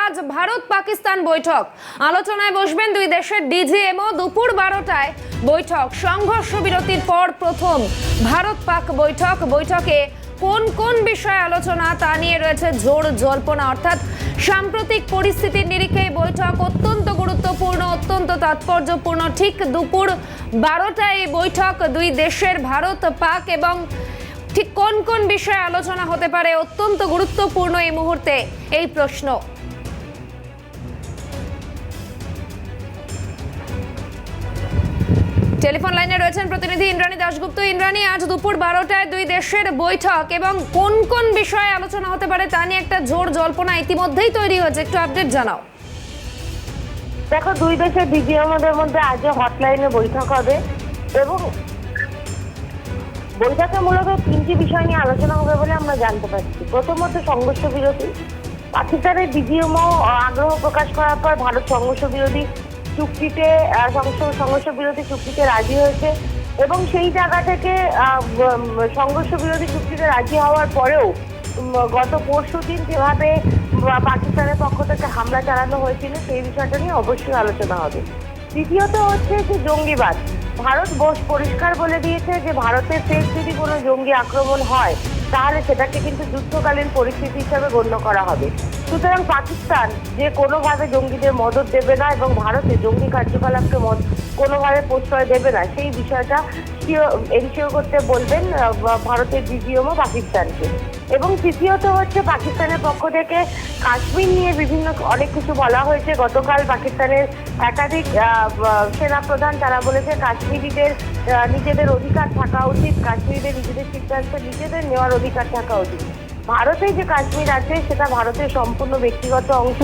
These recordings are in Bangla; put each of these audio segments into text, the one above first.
আজ ভারত পাকিস্তান বৈঠক আলোচনায় বসবেন দুই দেশের ডিজিএমও। দুপুর 12টায় বৈঠক। সংঘর্ষ বিরতির পর প্রথম ভারত পাক বৈঠকে কোন কোন বিষয়ে আলোচনা তা নিয়ে রয়েছে জোর জল্পনা। অর্থাৎ সাম্প্রতিক পরিস্থিতির নিরিখে এই বৈঠক অত্যন্ত গুরুত্বপূর্ণ, অত্যন্ত তাৎপর্যপূর্ণ। ঠিক দুপুর 12টায় এই বৈঠক দুই দেশের ভারত পাক, এবং ঠিক কোন কোন বিষয়ে আলোচনা হতে পারে অত্যন্ত গুরুত্বপূর্ণ এই মুহূর্তে এই প্রশ্ন। টেলিফোন লাইনে রয়েছেন প্রতিনিধি ইন্দ্রাণী দাশগুপ্ত। ইন্দ্রাণী, আজ দুপুর 12টায় দুই দেশের বৈঠক এবং কোন কোন বিষয়ে আলোচনা হতে পারে তা নিয়ে একটা জোর জল্পনা ইতিমধ্যেই তৈরি হয়েছে, একটু আপডেট জানাও। দেখো, দুই দেশের ডিজিএমওদের মধ্যে আজ হটলাইনে বৈঠক হবে এবং বৈঠকে মূলত তিনটি বিষয় নিয়ে আলোচনা হবে বলে আমরা জানতে পারছি। প্রথমত সংঘর্ষ বিরতি। পাকিস্তানের ডিজিএমও আগ্রহ প্রকাশ করার পর ভারত সংঘর্ষ বিরতি চুক্তিতে রাজি হয়েছে এবং সেই জায়গা থেকে সংঘর্ষ বিরতি চুক্তিতে রাজি হওয়ার পরেও গত পরশুদিন যেভাবে পাকিস্তানের পক্ষ থেকে হামলা চালানো হয়েছিল সেই বিষয়টা নিয়ে অবশ্যই আলোচনা হবে। দ্বিতীয়ত হচ্ছে যে জঙ্গিবাদ। ভারত পরিষ্কার বলে দিয়েছে যে ভারতের ফের যদি কোনো জঙ্গি আক্রমণ হয় তাহলে সেটাকে কিন্তু যুদ্ধকালীন পরিস্থিতি হিসাবে গণ্য করা হবে। সুতরাং পাকিস্তান যে কোনোভাবে জঙ্গিদের মদদ দেবে না এবং ভারতে জঙ্গি কার্যকলাপকে কোনোভাবে প্রশ্রয় দেবে না, সেই বিষয়টা এনশিওর করতে বলবেন ভারতের ডিজিএমও পাকিস্তানকে। এবং তৃতীয়ত হচ্ছে পাকিস্তানের পক্ষ থেকে কাশ্মীর নিয়ে অনেক কিছু বলা হয়েছে। গতকাল পাকিস্তানের একাধিক সেনাপ্রধান তারা বলেছে কাশ্মীরিদের নিজেদের অধিকার থাকা উচিত, কাশ্মীরিদের নিজেদের সিদ্ধান্ত নিজেদের নেওয়ার অধিকার থাকা উচিত। ভারতে যে কাশ্মীর আছে সেটা ভারতের সম্পূর্ণ ব্যক্তিগত অংশ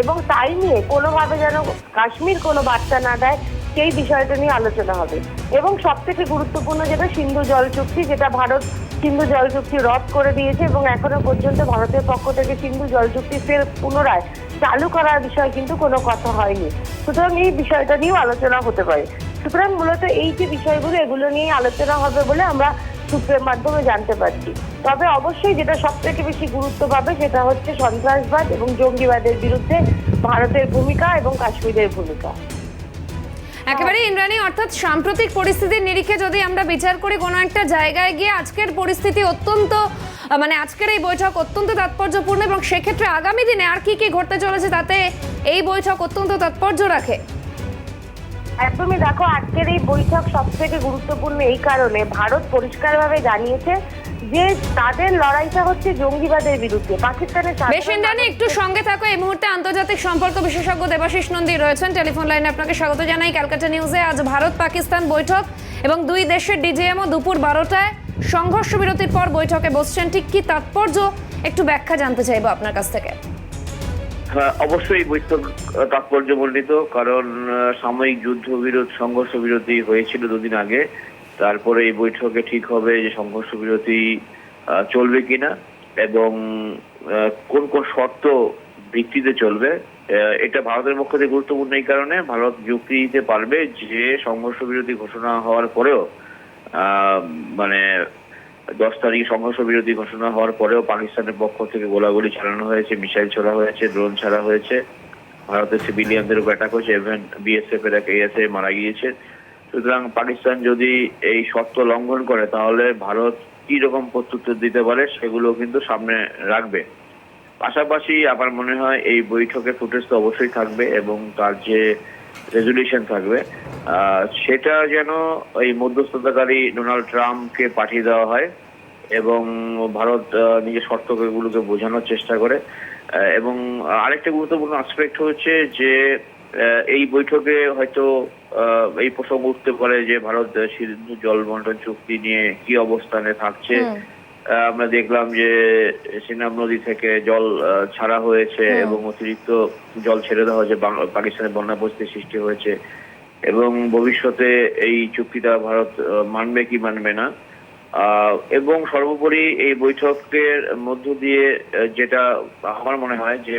এবং তাই নিয়ে কোনোভাবে যেন কাশ্মীর কোনো বার্তা না দেয় সেই বিষয়টা নিয়ে আলোচনা হবে। এবং সব থেকে গুরুত্বপূর্ণ যেটা সিন্ধু জল চুক্তি, যেটা ভারত সিন্ধু জল চুক্তি রদ করে দিয়েছে এবং এখনো পর্যন্ত ভারতের পক্ষ থেকে সিন্ধু জল চুক্তি ফের পুনরায় চালু করার বিষয়ে কিন্তু কোনো কথা হয়নি। সুতরাং এই বিষয়টা নিয়েও আলোচনা হতে পারে। সুতরাং মূলত এই যে বিষয়গুলো এগুলো নিয়ে আলোচনা হবে বলে আমরা সূত্রের মাধ্যমে জানতে পারছি। তবে অবশ্যই যেটা সব থেকে বেশি গুরুত্ব পাবে সেটা হচ্ছে সন্ত্রাসবাদ এবং জঙ্গিবাদের বিরুদ্ধে ভারতের ভূমিকা এবং কাশ্মীরের ভূমিকা। একেবারে ইন্দ্রাণী, অর্থাৎ সাম্প্রতিক পরিস্থিতির নিরিখে যদি আমরা বিচার করি কোনো একটা জায়গায় গিয়ে আজকের পরিস্থিতি অত্যন্ত আজকের এই বৈঠক অত্যন্ত তাৎপর্যপূর্ণ এবং সেক্ষেত্রে আগামী দিনে আর কি কি ঘটতে চলেছে তাতে এই বৈঠক অত্যন্ত তাৎপর্য রাখে। একদমই। দেখো, আজকের এই বৈঠক সব থেকে গুরুত্বপূর্ণ এই কারণে ভারত পরিষ্কারভাবে জানিয়েছে যে তাদের লড়াইটা হচ্ছে জঙ্গিবাদের বিরুদ্ধে। পাকিস্তানের বেশ ইন্দ্রাণী, একটু সঙ্গে থাকো। এই মুহূর্তে আন্তর্জাতিক সম্পর্ক বিশেষজ্ঞ দেবাশিস নন্দী রয়েছেন টেলিফোন লাইনে। আপনাকে স্বাগত জানাই ক্যালকাটা নিউজে। আজ ভারত পাকিস্তান বৈঠক এবং দুই দেশের ডিজিএমও দুপুর 12টায় সংঘর্ষ বিরতির পর বৈঠকে বসছেন। ঠিক কি তাৎপর্য একটু ব্যাখ্যা জানতে চাইবো আপনার কাছ থেকে। অবশ্যই বৈঠক তাৎপর্যমণ্ডিত, কারণ সাময়িক সংঘর্ষ বিরতি হয়েছিল দুদিন আগে। তারপরে এই বৈঠকে ঠিক হবে যে সংঘর্ষ বিরতি চলবে কিনা এবং কোন কোন শর্ত ভিত্তিতে চলবে। এটা ভারতের পক্ষ থেকে গুরুত্বপূর্ণ এই কারণে ভারত যুক্তি দিতে পারবে যে সংঘর্ষ বিরতি ঘোষণা হওয়ার পরেও 10 তারিখ সংঘর্ষ বিরতি ঘোষণা হওয়ার পরেও পাকিস্তানের পক্ষ থেকে গোলাগুলি চালানো হয়েছে, মিসাইল ছোড়া হয়েছে, ড্রোন ছাড়া হয়েছে, ভারতের সিভিলিয়ানদের উপর অ্যাটাক হয়েছে, ইভেন বিএসএফ এর এক এএসআই মারা গিয়েছে। সুতরাং পাকিস্তান যদি এই শর্ত লঙ্ঘন করে তাহলে ভারত কি রকম প্রত্যুত্তর দিতে পারে সেগুলো কিন্তু সামনে রাখবে। পাশাপাশি আমার মনে হয় এই বৈঠকে ফুটেজ তো অবশ্যই থাকবে এবং তার যে রেজুলিউশন থাকবে সেটা যেন এই মধ্যস্থতাকারী ডোনাল্ড ট্রাম্পকে পাঠিয়ে দেওয়া হয় এবং ভারত নিজের শর্তগুলোকে বোঝানোর চেষ্টা করে। এবং আরেকটা গুরুত্বপূর্ণ অ্যাসপেক্ট হচ্ছে যে এই বৈঠকে হয়তো এই প্রসঙ্গ উঠতে পারে যে ভারত সিন্ধু জল বন্টন চুক্তি নিয়ে কি অবস্থানে থাকছে। আমরা দেখলাম যে সিনাব নদী থেকে জল ছাড়া হয়েছে এবং অতিরিক্ত জল ছেড়ে দেওয়া হয়েছে, পাকিস্তানের বন্যা পরিস্থিতি সৃষ্টি হয়েছে এবং ভবিষ্যতে এই চুক্তিটা ভারত মানবে কি মানবে না। এবং সর্বোপরি এই বৈঠকের মধ্য দিয়ে যেটা আমার মনে হয় যে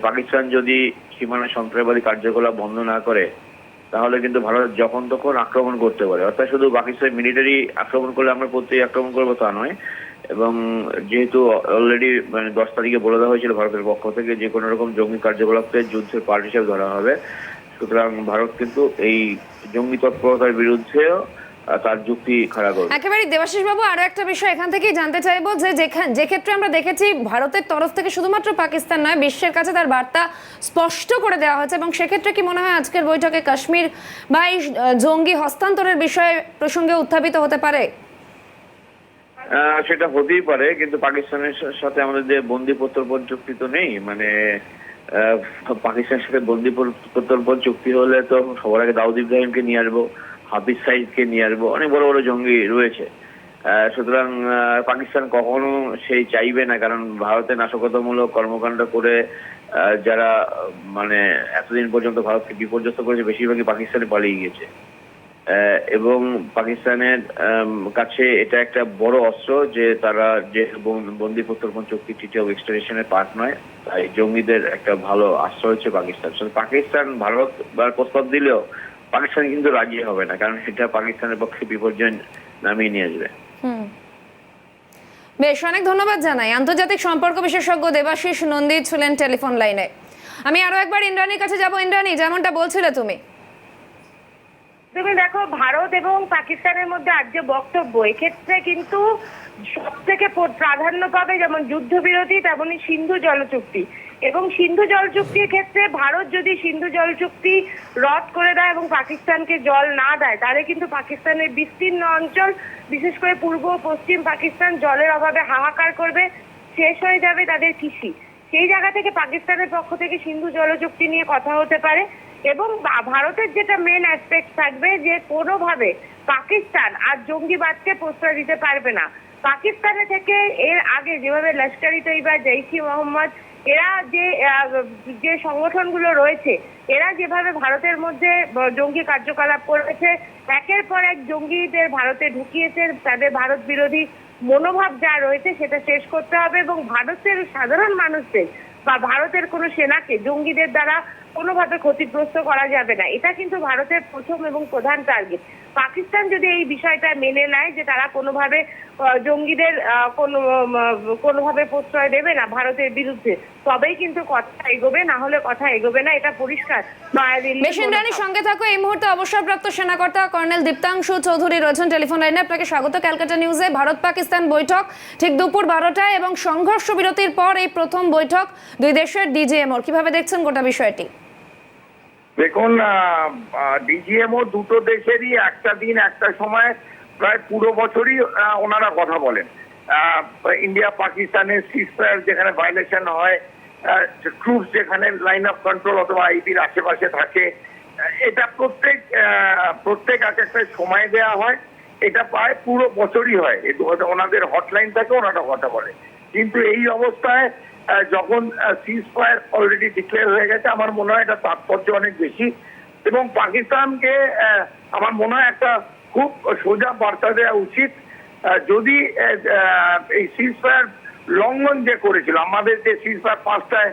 পাকিস্তান যদি সীমানা সন্ত্রাসবাদী কার্যকলাপ বন্ধ না করে তাহলে কিন্তু ভারত যখন তখন আক্রমণ করতে পারে। অর্থাৎ শুধু পাকিস্তান মিলিটারি আক্রমণ করলে আমরা প্রত্যেক আক্রমণ করবো তা নয়, এবং যেহেতু অলরেডি মানে 10 তারিখে বলে দেওয়া হয়েছিল ভারতের পক্ষ থেকে যে কোনো রকম জঙ্গি কার্যকলাপকে যুদ্ধের পার্ট হিসেবে ধরা হবে, সুতরাং ভারত কিন্তু এই জঙ্গি তৎপরতার বিরুদ্ধেও তার যুক্তি খাড়া করবে। একেবারে দেবাশিস বাবু, আরো একটা বিষয় এখান থেকেই জানতে চাইবো যে ক্ষেত্রে আমরা দেখেছি ভারতের তরফ থেকে শুধুমাত্র পাকিস্তান নয়, বিশ্বের কাছে তার বার্তা স্পষ্ট করে দেওয়া হয়েছে, এবং সেক্ষেত্রে কি মনে হয় আজকের বৈঠকে কাশ্মীর বা এই জঙ্গি হস্তান্তরের বিষয়ে প্রসঙ্গে উত্থাপিত হতে পারে? সেটা হতেই পারে, কিন্তু পাকিস্তানের সাথে আমাদের যে বন্দি প্রত্যর্পণ চুক্তি তো নেই। মানে পাকিস্তানের সাথে বন্দি প্রত্যর্পণ চুক্তি হলে তো সবার আগে দাউদ ইব্রাহিমকে নিয়ে আসবো, হাফিজ সাইদকে নিয়ে আসবো, অনেক বড় বড় জঙ্গি রয়েছে। সুতরাং পাকিস্তান কখনো সেই চাইবে না, কারণ ভারতে নাশকতামূলক কর্মকাণ্ড করে যারা মানে এতদিন পর্যন্ত ভারতকে বিপর্যস্ত করেছে বেশিরভাগই পাকিস্তানে পালিয়ে গিয়েছে, এবং পাকিস্তানের কাছে এটা একটা বড় অস্ত্র যে তারা যে বন্দি প্রত্যর্পণ চুক্তি ট্রিটি অফ এক্সট্রাডিশনের পার্ট নয়, তাই জঙ্গিদের একটা ভালো আশ্রয় হচ্ছে পাকিস্তান। পাকিস্তান ভারত প্রস্তাব দিলেও পাকিস্তান কিন্তু রাজি হবে না, কারণ সেটা পাকিস্তানের পক্ষে বিপর্যয় নামিয়ে নিয়ে আসবে। বেশ, অনেক ধন্যবাদ জানাই। আন্তর্জাতিক সম্পর্ক বিশেষজ্ঞ দেবাশিস নন্দী ছিলেন টেলিফোন লাইনে। আমি আরো একবার ইন্দ্রাণীর কাছে যাব। ইন্দ্রাণী, যেমনটা বলছিলে তুমি দেখো, ভারত এবং পাকিস্তানের মধ্যে আজ যে বক্তব্য, এক্ষেত্রে কিন্তু সব থেকে প্রাধান্য পাবে যেমন যুদ্ধবিরতি তেমনি সিন্ধু জল চুক্তি। এবং সিন্ধু জল চুক্তির ক্ষেত্রে ভারত যদি সিন্ধু জল চুক্তি রদ করে দেয় এবং পাকিস্তানকে জল না দেয়, তাহলে কিন্তু পাকিস্তানের বিস্তীর্ণ অঞ্চল, বিশেষ করে পূর্ব ও পশ্চিম পাকিস্তান জলের অভাবে হাহাকার করবে, শেষ হয়ে যাবে তাদের কৃষি। সেই জায়গা থেকে পাকিস্তানের পক্ষ থেকে সিন্ধু জল চুক্তি নিয়ে কথা হতে পারে। এবং ভারতের যেটা মেন অ্যাসপেক্ট থাকবে যে কোনোভাবে পাকিস্তান আর জঙ্গিবাদকে প্রশ্রয় দিতে পারবে না। পাকিস্তানে থেকে এর আগে যেভাবে লস্কর-ই তৈবা, জৈশ-ই-মোহাম্মদ, এরা যে সংগঠনগুলো রয়েছে, এরা যেভাবে ভারতের মধ্যে জঙ্গি কার্যকলাপ করেছে, একের পর এক জঙ্গিদের ভারতে ঢুকিয়েছে, তাদের ভারত বিরোধী মনোভাব যা রয়েছে সেটা শেষ করতে হবে। এবং ভারতের সাধারণ মানুষদের বা ভারতের কোনো সেনাকে জঙ্গিদের দ্বারা কোনোভাবে ক্ষতিগ্রস্ত করা যাবে না। এটা কিন্তু ভারতের প্রথম এবং প্রধান টার্গেট। পাকিস্তান যদি এই বিষয়টা মেনে নেয় যে তারা কোনোভাবে জঙ্গিদের কোনোভাবে প্রশ্রয় দেবে না ভারতের বিরুদ্ধে, তবেই কিন্তু কথা এগোবে, না হলে কথা এগোবে না, এটা পরিষ্কার। বেশিন্দ্রাণীর সঙ্গে থাকো। এই মুহূর্তে অবসরপ্রাপ্ত সেনাকর্তা কর্নেল দীপ্তাংশু চৌধুরী রয়েছেন টেলিফোন লাইনে। আপনাকে স্বাগত ক্যালকাটা নিউজে। ভারত পাকিস্তান বৈঠক ঠিক দুপুর 12টায় এবং সংঘর্ষ বিরতির পর এই প্রথম বৈঠক দুই দেশের ডিজিএমওর। কিভাবে দেখছেন গোটা বিষয়টি? দেখুন, ডিজিএমও দুটো দেশেরই একটা দিন একটা সময় প্রায় পুরো বছরই ওনারা কথা বলেন। ইন্ডিয়া পাকিস্তানের সিজফায়ার যেখানে ভায়োলেশন হয়, ট্রুপস যেখানে লাইন অফ কন্ট্রোল অথবা আইপির আশেপাশে থাকে, এটা প্রত্যেক এক একটা সময় দেওয়া হয়। এটা প্রায় পুরো বছরই হয়। ওনাদের হটলাইন থাকে, ওনারা কথা বলে। কিন্তু এই অবস্থায় যখন সিজফায়ার অলরেডি ডিক্লেয়ার হয়ে গেছে, আমার মনে হয় এটা তাৎপর্য অনেক বেশি। এবং পাকিস্তানকে আমার মনে হয় একটা খুব সোজা বার্তা দেওয়া উচিত। যদি এই সিজফায়ার লঙ্ঘন যে করেছিল, আমাদের যে সিজফায়ার 5টায়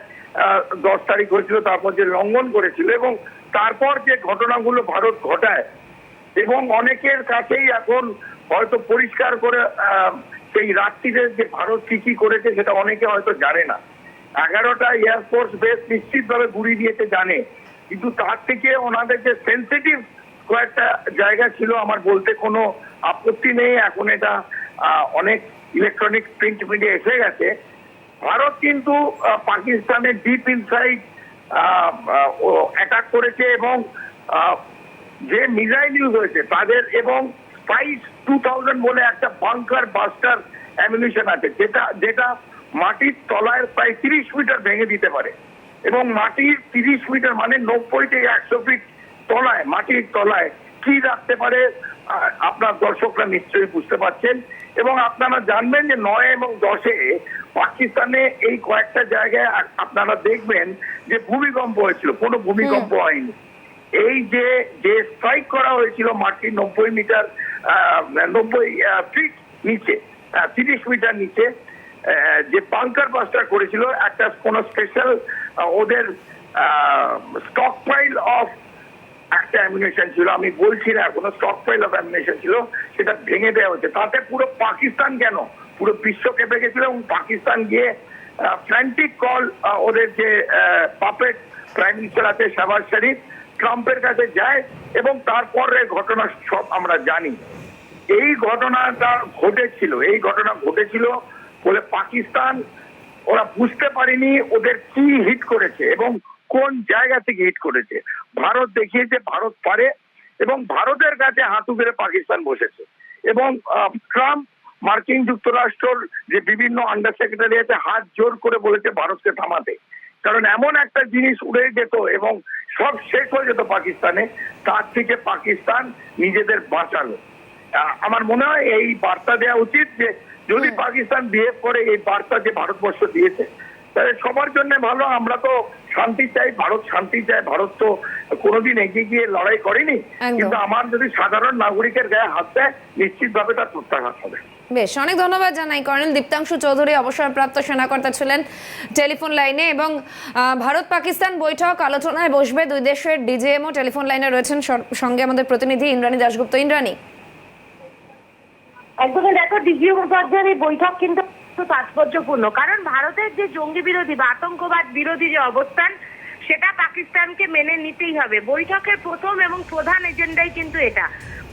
10 তারিখ হয়েছিল, তারপর যে লঙ্ঘন করেছিল এবং তারপর যে ঘটনাগুলো ভারত ঘটায়, এবং অনেকের কাছেই এখন হয়তো পরিষ্কার করে সেই রাত্রিতে যে ভারত কি করেছে সেটা অনেকে হয়তো জানে না। 11টা এয়ারফোর্স বেস নিশ্চিতভাবে গুড়িয়ে দিয়েছে জানে, কিন্তু তার থেকে ওনাদের যে সেন্সিটিভ কয়েকটা জায়গা ছিল, আমার বলতে কোনো আপত্তি নেই, এখন এটা অনেক ইলেকট্রনিক প্রিন্ট মিডিয়া এসে গেছে। ভারত কিন্তু পাকিস্তানের ডিপ ইনসাইড অ্যাটাক করেছে এবং যে মিসাইল ইউজ হয়েছে তাদের, এবং স্পাইস 2000 বলে একটা বাংকার বাস্টার অ্যামিউনিশন আছে, যেটা মাটির তলায় প্রায় 30 মিটার ভেঙে দিতে পারে। এবং মাটির 30 মিটার মানে 90 থেকে 100 ফিট তলায়, মাটির তলায় কি রাখতে পারে আপনার দর্শকরা নিশ্চয়ই বুঝতে পারছেন। এবং আপনারা জানবেন যে 9 এবং 10-এ পাকিস্তানে এই কয়েকটা জায়গায় আপনারা দেখবেন যে ভূমিকম্প হয়েছিল, কোনো ভূমিকম্প হয়নি। এই যে স্ট্রাইক করা হয়েছিল মাটির 90 ফিট নিচে, 30 মিটার নিচে, যে বাংকার বাস্টার করেছিল, একটা কোনো স্পেশাল ওদের স্টক পাইল অফ একটা অ্যামিউনিশন ছিল, আমি বলছি না, কোনো স্টক পাইল অফ অ্যামিউনিশন ছিল, সেটা ভেঙে দেওয়া হচ্ছে। তাতে পুরো পাকিস্তান কেন, পুরো বিশ্ব কেঁপে গেছিল এবং পাকিস্তান গিয়ে ফ্র্যান্টিক কল ওদের যে পাপেট প্রাইম মিনিস্টার আছে শাহবাজ শরীফ ট্রাম্পের কাছে যায় এবং তারপরে ঘটনা সব আমরা জানি। এই ঘটনা ঘটেছিল বলে পাকিস্তান ওরা বুঝতে পারেনি ওদের কি হিট করেছে এবং কোন জায়গা থেকে হিট করেছে। ভারত দেখিয়েছে ভারত পারে এবং ভারতের কাছে হাঁটু গেড়ে পাকিস্তান বসেছে এবং ট্রাম্প মার্কিন যুক্তরাষ্ট্রর যে বিভিন্ন আন্ডার সেক্রেটারি আছে হাত জোর করে বলেছে ভারতকে থামাতে, কারণ এমন একটা জিনিস উড়ে যেত এবং সব শেষ হয়ে যেত পাকিস্তানে, তার থেকে পাকিস্তান নিজেদের বাঁচালো। আমার মনে হয় এই বার্তা দেওয়া উচিত যে যদি পাকিস্তান বিহেভ করে এই বার্তা যে ভারতবর্ষ দিয়েছে তাহলে সবার জন্য ভালো। আমরা তো শান্তি চাই, ভারত শান্তি চায়, ভারত তো কোনোদিন এগিয়ে গিয়ে লড়াই করেনি, কিন্তু আমার যদি সাধারণ নাগরিকের গায়ে হাত দেয় নিশ্চিতভাবে তার প্রত্যাঘাত হবে। বেশ, অনেক ধন্যবাদ জানাই কর্নেল দীপ্তাংশু চৌধুরী, অবসরপ্রাপ্ত সেনাকর্তা ছিলেন টেলিফোন লাইনে। এবং ভারত পাকিস্তান বৈঠক আলোচনায় বসবে, দুই দেশের ডিজিএমও টেলিফোন লাইনে রয়েছেন, সঙ্গে আমাদের প্রতিনিধি ইন্দ্রাণী দাশগুপ্ত। ইন্দ্রাণী, একদমই দেখো, ডিজিএম মুখোপাধ্যায়ের এই বৈঠক কিন্তু তাৎপর্যপূর্ণ, কারণ ভারতের যে জঙ্গি বিরোধী বা আতঙ্কবাদ বিরোধী যে অবস্থান সেটা পাকিস্তানকে মেনে নিতেই হবে। বৈঠকের প্রথম এবং প্রধান এজেন্ডাই কিন্তু এটা।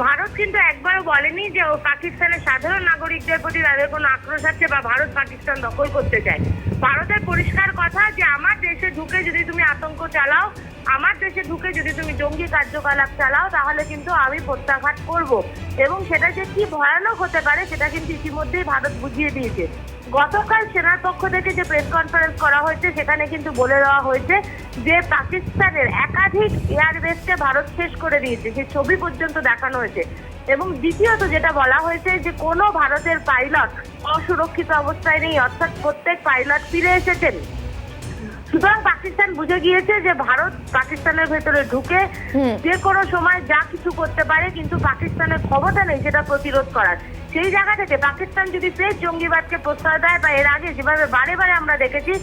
ভারত কিন্তু একবারও বলেনি যে পাকিস্তানের সাধারণ নাগরিকদের প্রতি তাদের কোনো আক্রোশ আছে বা ভারত পাকিস্তান দখল করতে চায়। ভারতের পরিষ্কার কথা যে আমার দেশে ঢুকে যদি তুমি আতঙ্ক চালাও, আমার দেশে ঢুকে যদি তুমি জঙ্গি কার্যকলাপ চালাও, তাহলে কিন্তু আমি প্রত্যাঘাত করব এবং সেটা যে কি ভয়ানক হতে পারে সেটা কিন্তু ইতিমধ্যেই ভারত বুঝিয়ে দিয়েছে। গতকাল সেনার পক্ষ থেকে যে প্রেস কনফারেন্স করা হয়েছে সেখানে কিন্তু বলে দেওয়া হয়েছে যে পাকিস্তানের একাধিক এয়ারবেসকে ভারত শেষ করে দিয়েছে, সেই ছবি পর্যন্ত দেখানো হয়েছে। এবং দ্বিতীয়ত যেটা বলা হয়েছে যে কোনো ভারতের পাইলট অসুরক্ষিত অবস্থায় নেই, অর্থাৎ প্রত্যেক পাইলট ফিরে এসেছেন। সুতরাং পাকিস্তান বুঝে গিয়েছে যে ভারত পাকিস্তানের ভেতরে ঢুকে যে কোনো সময় যা কিছু করতে পারে, কিন্তু পাকিস্তানের ক্ষমতা নেই সেটা প্রতিরোধ করার। সেই জায়গা থেকে পাকিস্তান যদি ফের জঙ্গিবাদকে প্রশ্রয় দেয় বা এর আগে যেভাবে বারে বারে আমরা দেখেছি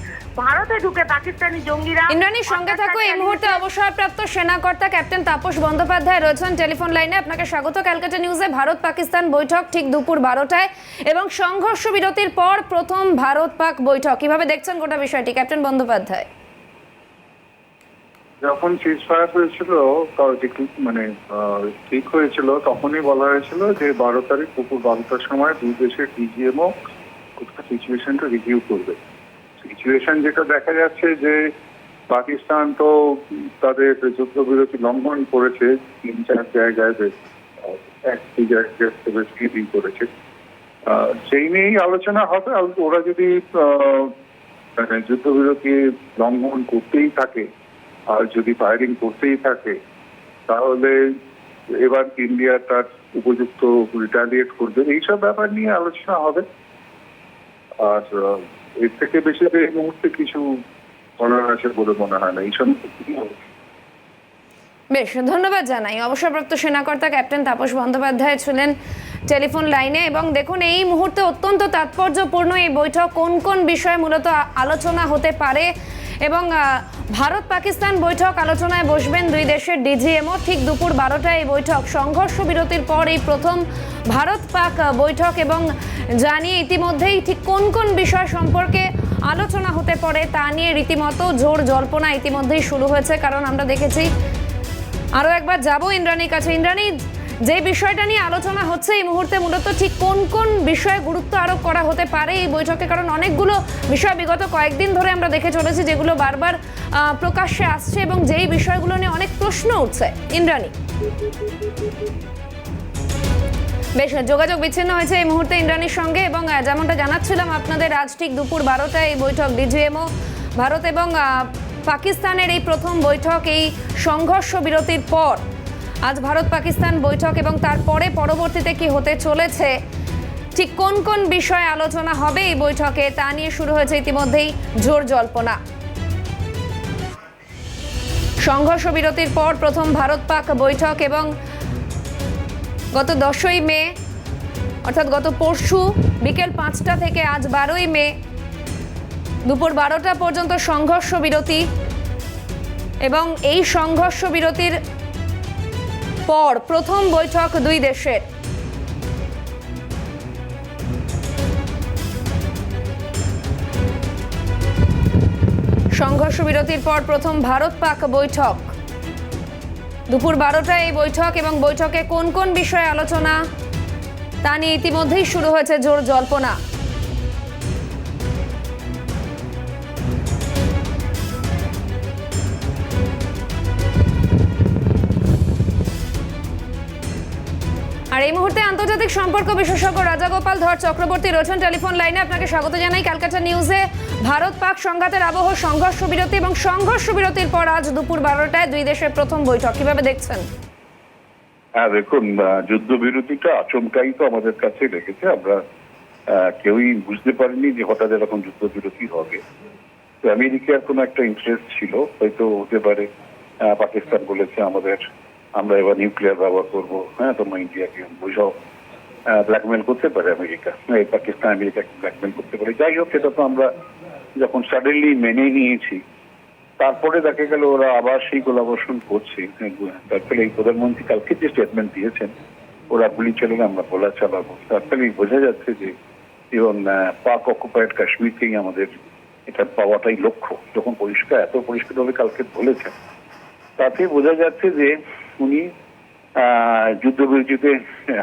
ভারতে ঢুকে পাকিস্তানি জঙ্গিরা। ইন্দ্রাণীর সঙ্গে থাকো, এই মুহূর্তে অবসরপ্রাপ্ত সেনাকর্তা ক্যাপ্টেন তাপস বন্দ্যোপাধ্যায় রয়েছেন টেলিফোন লাইনে। আপনাকে স্বাগত ক্যালকাটা নিউজে। ভারত পাকিস্তান বৈঠক ঠিক দুপুর 12টায় এবং সংঘর্ষ বিরতির পর প্রথম ভারত পাক বৈঠক, কিভাবে দেখছেন গোটা বিষয়টি ক্যাপ্টেন বন্দ্যোপাধ্যায়? যখন সিজফায়ার হয়েছিল ঠিক হয়েছিল তখনই বলা হয়েছিল যে 12 তারিখ দুপুর 12টার সময় দুই দেশের ডিজিএমও সিচুয়েশনটা রিভিউ করবে। সিচুয়েশন যেটা দেখা যাচ্ছে যে পাকিস্তান তো তাদের যুদ্ধবিরতি লঙ্ঘন করেছে 3-4 জায়গায়, একটি জায়গায় করেছে, সেই নিয়েই আলোচনা হবে। ওরা যদি যুদ্ধবিরতি লঙ্ঘন করতেই থাকে আর যদি ফায়ারিং করতেই থাকে তাহলে এবার ইন্ডিয়া তার উপযুক্ত রিটালিয়েট করবে, এইসব ব্যাপার নিয়ে আলোচনা হবে। আর এর থেকে বেশি এই মুহূর্তে কিছু করার আছে বলে মনে হয় না। এই সমস্ত বেশ, ধন্যবাদ জানাই। অবসরপ্রাপ্ত সেনাকর্তা ক্যাপ্টেন তাপস বন্দ্যোপাধ্যায় ছিলেন টেলিফোন লাইনে। এবং দেখুন, এই মুহূর্তে অত্যন্ত তাৎপর্যপূর্ণ এই বৈঠক, কোন কোন বিষয়ে মূলত আলোচনা হতে পারে। এবং ভারত পাকিস্তান বৈঠক আলোচনায় বসবেন দুই দেশের ডিজিএমও ঠিক দুপুর 12টায় এই বৈঠক। সংঘর্ষ বিরতির পর এই প্রথম ভারত পাক বৈঠক এবং জানিয়ে ইতিমধ্যেই ঠিক কোন কোন বিষয় সম্পর্কে আলোচনা হতে পারে তা নিয়ে রীতিমতো জোর জল্পনা ইতিমধ্যেই শুরু হয়েছে। কারণ আমরা দেখেছি, আরও একবার যাব ইন্দ্রাণীর কাছে। ইন্দ্রাণী, যে বিষয়টা নিয়ে আলোচনা হচ্ছে এই মুহূর্তে মূলত ঠিক কোন কোন বিষয়ে গুরুত্ব আরোপ করা হতে পারে এই বৈঠকে? কারণ অনেকগুলো বিষয় বিগত কয়েকদিন ধরে আমরা দেখে চলেছি যেগুলো বারবার প্রকাশ্যে আসছে এবং যেই বিষয়গুলো নিয়ে অনেক প্রশ্ন উঠছে। ইন্দ্রাণী, বেশ, যোগাযোগ বিচ্ছিন্ন হয়েছে এই মুহূর্তে ইন্দ্রাণীর সঙ্গে। এবং যেমনটা জানাচ্ছিলাম আপনাদের, আজ ঠিক দুপুর 12টায় এই বৈঠক ডিজিএমও ভারত এবং পাকিস্তানের এই প্রথম বৈঠক এই সংঘর্ষ বিরতির পর। আজ ভারত পাকিস্তান বৈঠক এবং তারপরে পরবর্তীতে কি হতে চলেছে, ঠিক কোন কোন বিষয়ে আলোচনা হবে এই বৈঠকে, তা নিয়ে শুরু হয়েছে ইতিমধ্যেই জোর জল্পনা। সংঘর্ষ বিরতির পর প্রথম ভারত পাক বৈঠক এবং গত 10ই মে অর্থাৎ গত পরশু বিকেল 5টা থেকে আজ 12ই মে দুপুর 12টা পর্যন্ত সংঘর্ষ বিরতি। এবং এই সংঘর্ষ বিরতির পর প্রথম বৈঠক দুই দেশের। সংঘর্ষ বিরতির পর প্রথম ভারত পাক বৈঠক। দুপুর 12টায় এই বৈঠক এবং বৈঠকে কোন কোন বিষয়ে আলোচনা তা নিয়ে ইতিমধ্যেই শুরু হয়েছে জোর জল্পনা। আর এই মুহূর্তে আন্তর্জাতিক সম্পর্ক বিশেষজ্ঞ রাজাগোপাল ধর চক্রবর্তী রয়েছেন টেলিফোন লাইনে। আপনাকে স্বাগত জানাই ক্যালকাটা নিউজে। ভারত পাক সংঘাতের আবহ, সংঘর্ষ বিরতি এবং সংঘর্ষ বিরতির পর আজ দুপুর 12টায় দুই দেশের প্রথম বৈঠক, কিভাবে দেখছেন? হ্যাঁ দেখুন, যুদ্ধবিরতিটা আচমকাই তো আমাদের কাছে লেগেছে। আমরা কেউই বুঝতে পারিনি যে হঠাৎ এরকম যুদ্ধবিরতি হবে। তো আমেরিকার কোনো একটা ইন্টারেস্ট ছিল, হয়তো হতে পারে পাকিস্তান বলেছে আমরা এবার নিউক্লিয়ার ব্যবহার করবো, হ্যাঁ তোমরা ইন্ডিয়াকে বুঝাও, ব্ল্যাকমেল করতে পারে আমেরিকা, পাকিস্তান আমেরিকাকে ব্ল্যাকমেল করতে পারে। যাই হোক, সেটা তো আমরা যখন সাডেনলি মেনে নিয়েছি, তারপরে দেখা গেল ওরা আবার সেই গোলাবর্ষণ করছে। তারপরে এই প্রধানমন্ত্রী কালকে যে স্টেটমেন্ট দিয়েছেন, ওরা গুলি চালালে আমরা গোলা চালাবো, তারপরে বোঝা যাচ্ছে যে এবং পাক অকুপায়েড কাশ্মীরকেই আমাদের এটা পাওয়াটাই লক্ষ্য। যখন এত পরিষ্কারভাবে কালকে বলেছেন, তাতে বোঝা যাচ্ছে যে উনি যুদ্ধবিরতিতে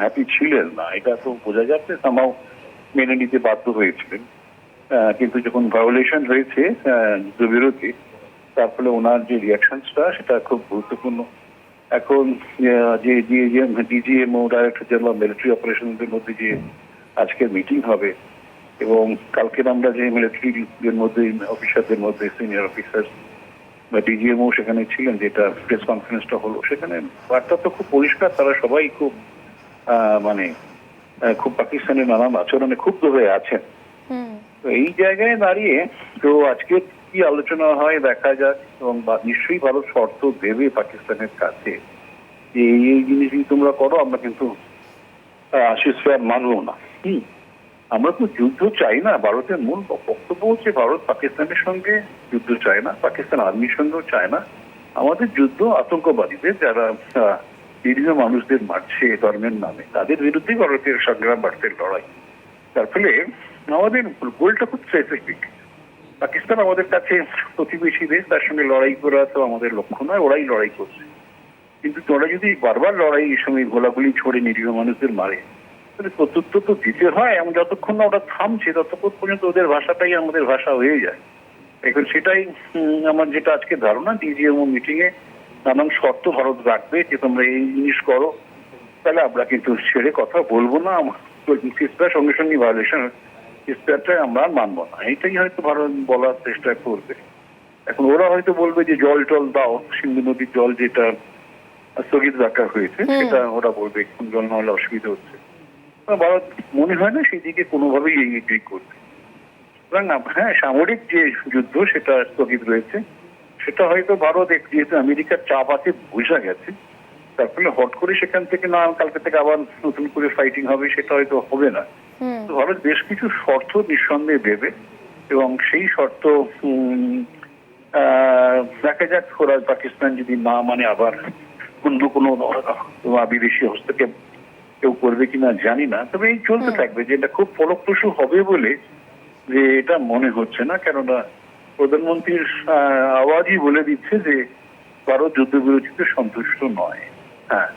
হ্যাপি ছিলেন না। এটা তো বোঝা যাচ্ছে, সামাও মেনে নিতে বাধ্য হয়েছিলেন। কিন্তু যখন ভায়োলেশন হয়েছে যুদ্ধবিরতি, তার ফলে ওনার যে রিয়াকশনসটা সেটা খুব গুরুত্বপূর্ণ। এখন যে ডিজিএমও ডাইরেক্টর জেনারেল মিলিটারি অপারেশনদের মধ্যে যে আজকের মিটিং হবে, এবং কালকের আমরা যে মিলিটারিদের মধ্যে অফিসারদের মধ্যে সিনিয়র অফিসার বা ডিজিএমও সেখানে ছিলেন, যেটা প্রেস কনফারেন্সটা হলো, সেখানে বার্তা তো খুব পরিষ্কার। তারা সবাই খুব খুব পাকিস্তানের নানান আচরণে ক্ষুব্ধ হয়ে আছেন। তো এই জায়গায় দাঁড়িয়ে তো আজকে কি আলোচনা হয় দেখা যাক, এবং নিশ্চয়ই ভারত শর্ত দেবে পাকিস্তানের কাছে যে এই জিনিস তোমরা করো, আমরা কিন্তু শিরস্ফেয়ার মানবো না। আমরা তো যুদ্ধ চাই না। ভারতের মূল বক্তব্য হচ্ছে ভারত পাকিস্তানের সঙ্গে যুদ্ধ চায় না, পাকিস্তান আর্মির সঙ্গেও চায় না। আমাদের যুদ্ধ আতঙ্কবাদীদের, যারা বিভিন্ন মানুষদের মারছে ধর্মের নামে, তাদের বিরুদ্ধে ভারতের সংগ্রাম, ভারতের লড়াই। তার ফলে আমাদের গোলটা খুব স্পেসিফিক। পাকিস্তান আমাদের কাছে প্রতিবেশী দেশ, তার সঙ্গে লড়াই করা তো আমাদের লক্ষ্য নয়, ওরাই লড়াই করছে। কিন্তু তোরা যদি বারবার লড়াইয়ের সময় গোলাগুলি ছড়ে নিরীহ মানুষদের মারে, তাহলে প্রত্যুত্তর তো দিতে হয়। এবং যতক্ষণ না ওটা থামছে, ততক্ষণ পর্যন্ত ওদের ভাষাটাই আমাদের ভাষা হয়ে যায়। এখন সেটাই আমার যেটা আজকে ধারণা, ডিজিএমও মিটিং এ নানান শর্ত ভারত রাখবে যে তোমরা এই জিনিস করো, তাহলে আমরা কিন্তু ছেড়ে কথা বলবো না। সিসপ্যার সঙ্গে সঙ্গে ভায়োলেশন, সিসপ্যারটা আমরা মানবো না, এইটাই হয়তো ভারত বলার চেষ্টা করবে। এখন ওরা হয়তো বলবে যে জল টল দাও, সিন্ধু নদীর জল যেটা স্থগিত রাখা হয়েছে, সেটা ওরা বলবে এখন জল না হলে অসুবিধা হচ্ছে। ভারত মনে হয় না সেই দিকে কোনোভাবেই এগ্রি করবে। সুতরাং হ্যাঁ, সামরিক যে যুদ্ধ সেটা স্থগিত রয়েছে, সেটা হয়তো ভারত যেহেতু আমেরিকার চাপ আছে বোঝা গেছে, তার ফলে হট করে সেখান থেকে না কালকে থেকে আবার নতুন করে ফাইটিং হবে, সেটা হয়তো হবে না। ভারত বেশ কিছু শর্ত নিঃসন্দেহে দেবে, এবং সেই শর্ত দেখা যাক ওরা পাকিস্তান যদি না মানে আবার অন্য কোনো বিদেশি হস্তক্ষেপ কেউ করবে কিনা জানি না। তবে এই চলতে থাকবে, যে এটা খুব ফলপ্রসূ হবে বলে যে এটা মনে হচ্ছে না। কেননা প্রধানমন্ত্রীর আওয়াজই বলে দিচ্ছে যে ভারত যুদ্ধবিরতিতে সন্তুষ্ট নয়। হ্যাঁ,